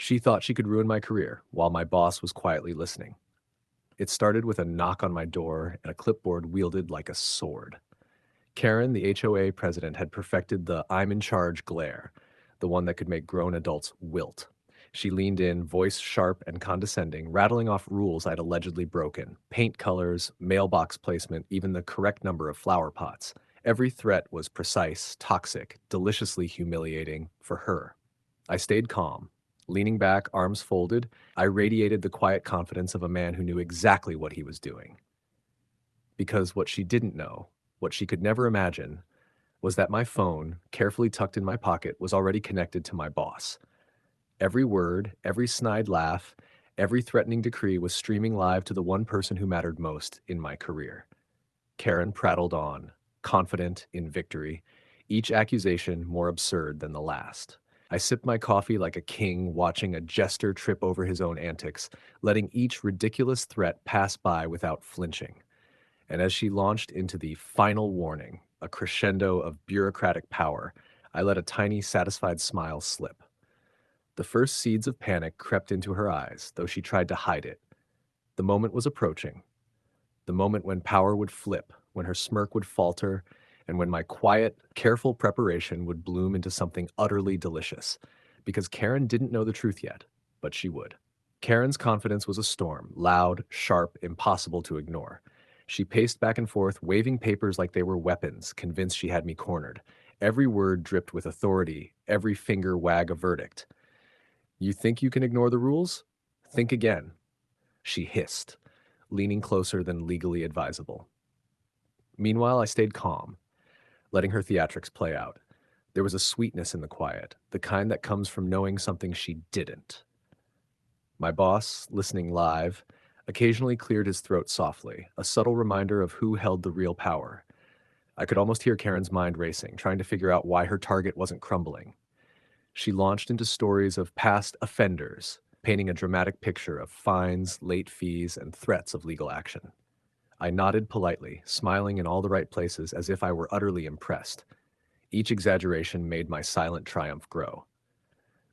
She thought she could ruin my career, while my boss was quietly listening. It started with a knock on my door and a clipboard wielded like a sword. Karen, the HOA president, had perfected the I'm in charge glare, the one that could make grown adults wilt. She leaned in, voice sharp and condescending, rattling off rules I'd allegedly broken: paint colors, mailbox placement, even the correct number of flower pots. Every threat was precise, toxic, deliciously humiliating for her. I stayed calm. Leaning back, arms folded, I radiated the quiet confidence of a man who knew exactly what he was doing. Because what she didn't know, what she could never imagine, was that my phone, carefully tucked in my pocket, was already connected to my boss. Every word, every snide laugh, every threatening decree was streaming live to the one person who mattered most in my career. Karen prattled on, confident in victory, each accusation more absurd than the last. I sipped my coffee like a king watching a jester trip over his own antics, letting each ridiculous threat pass by without flinching. And as she launched into the final warning, a crescendo of bureaucratic power, I let a tiny, satisfied smile slip. The first seeds of panic crept into her eyes, though she tried to hide it. The moment was approaching, the moment when power would flip, when her smirk would falter, and when my quiet, careful preparation would bloom into something utterly delicious. Because Karen didn't know the truth yet, but she would. Karen's confidence was a storm, loud, sharp, impossible to ignore. She paced back and forth, waving papers like they were weapons, convinced she had me cornered. Every word dripped with authority, every finger wag a verdict. You think you can ignore the rules? Think again, she hissed, leaning closer than legally advisable. Meanwhile, I stayed calm, letting her theatrics play out. There was a sweetness in the quiet, the kind that comes from knowing something she didn't. My boss, listening live, occasionally cleared his throat softly, a subtle reminder of who held the real power. I could almost hear Karen's mind racing, trying to figure out why her target wasn't crumbling. She launched into stories of past offenders, painting a dramatic picture of fines, late fees, and threats of legal action. I nodded politely, smiling in all the right places as if I were utterly impressed. Each exaggeration made my silent triumph grow.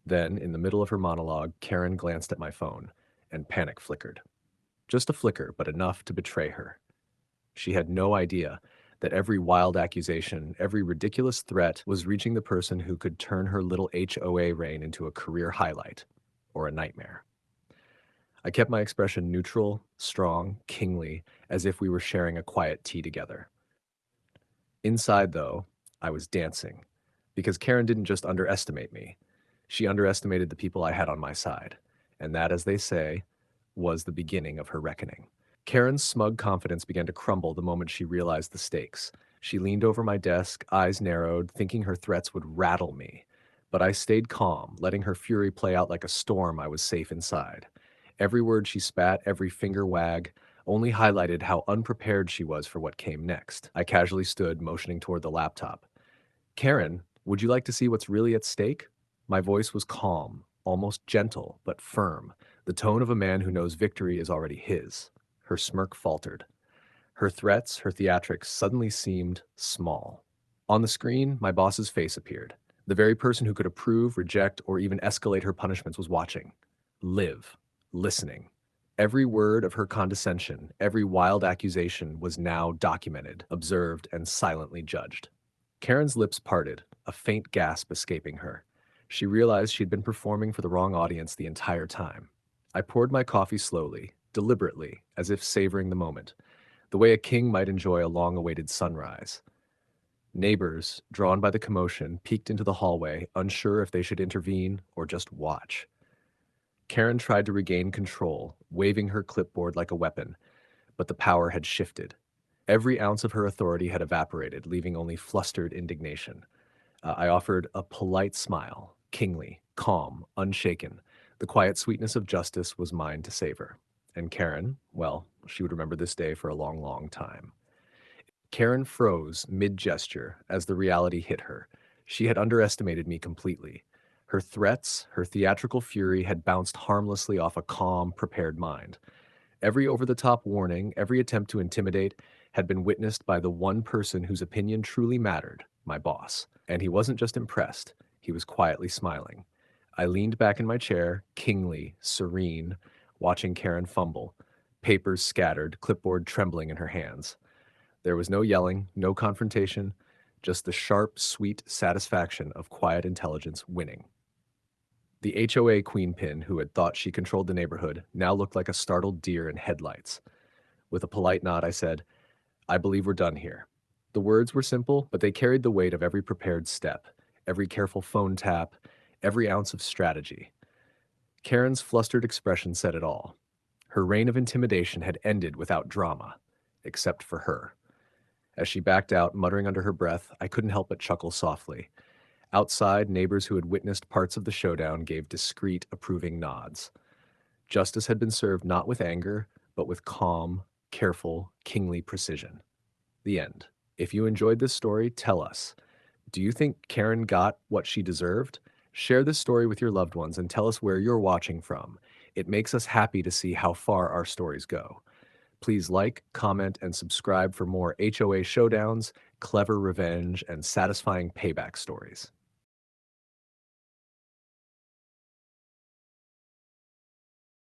Then, in the middle of her monologue, Karen glanced at my phone, and panic flickered. Just a flicker, but enough to betray her. She had no idea that every wild accusation, every ridiculous threat was reaching the person who could turn her little HOA reign into a career highlight or a nightmare. I kept my expression neutral, strong, kingly, as if we were sharing a quiet tea together. Inside, though, I was dancing, because Karen didn't just underestimate me. She underestimated the people I had on my side, and that, as they say, was the beginning of her reckoning. Karen's smug confidence began to crumble the moment she realized the stakes. She leaned over my desk, eyes narrowed, thinking her threats would rattle me. But I stayed calm, letting her fury play out like a storm. I was safe inside. Every word she spat, every finger wag, only highlighted how unprepared she was for what came next. I casually stood, motioning toward the laptop. Karen, would you like to see what's really at stake? My voice was calm, almost gentle, but firm, the tone of a man who knows victory is already his. Her smirk faltered. Her threats, her theatrics suddenly seemed small. On the screen, my boss's face appeared. The very person who could approve, reject, or even escalate her punishments was watching. Live, listening. Every word of her condescension, every wild accusation was now documented, observed, and silently judged. Karen's lips parted, a faint gasp escaping her. She realized she'd been performing for the wrong audience the entire time. I poured my coffee slowly, deliberately, as if savoring the moment, the way a king might enjoy a long-awaited sunrise. Neighbors, drawn by the commotion, peeked into the hallway, unsure if they should intervene or just watch. Karen tried to regain control, waving her clipboard like a weapon, but the power had shifted. Every ounce of her authority had evaporated, leaving only flustered indignation. I offered a polite smile, kingly, calm, unshaken. The quiet sweetness of justice was mine to savor. And Karen, well, she would remember this day for a long, long time. Karen froze mid-gesture as the reality hit her. She had underestimated me completely. Her threats, her theatrical fury had bounced harmlessly off a calm, prepared mind. Every over-the-top warning, every attempt to intimidate, had been witnessed by the one person whose opinion truly mattered, my boss. And he wasn't just impressed, he was quietly smiling. I leaned back in my chair, kingly, serene, watching Karen fumble, papers scattered, clipboard trembling in her hands. There was no yelling, no confrontation, just the sharp, sweet satisfaction of quiet intelligence winning. The HOA queenpin, who had thought she controlled the neighborhood, now looked like a startled deer in headlights. With a polite nod, I said, I believe we're done here. The words were simple, but they carried the weight of every prepared step, every careful phone tap, every ounce of strategy. Karen's flustered expression said it all. Her reign of intimidation had ended without drama, except for her. As she backed out, muttering under her breath, I couldn't help but chuckle softly. Outside, neighbors who had witnessed parts of the showdown gave discreet, approving nods. Justice had been served not with anger, but with calm, careful, kingly precision. The end. If you enjoyed this story, tell us. Do you think Karen got what she deserved? Share this story with your loved ones and tell us where you're watching from. It makes us happy to see how far our stories go. Please like, comment, and subscribe for more HOA showdowns, clever revenge, and satisfying payback stories.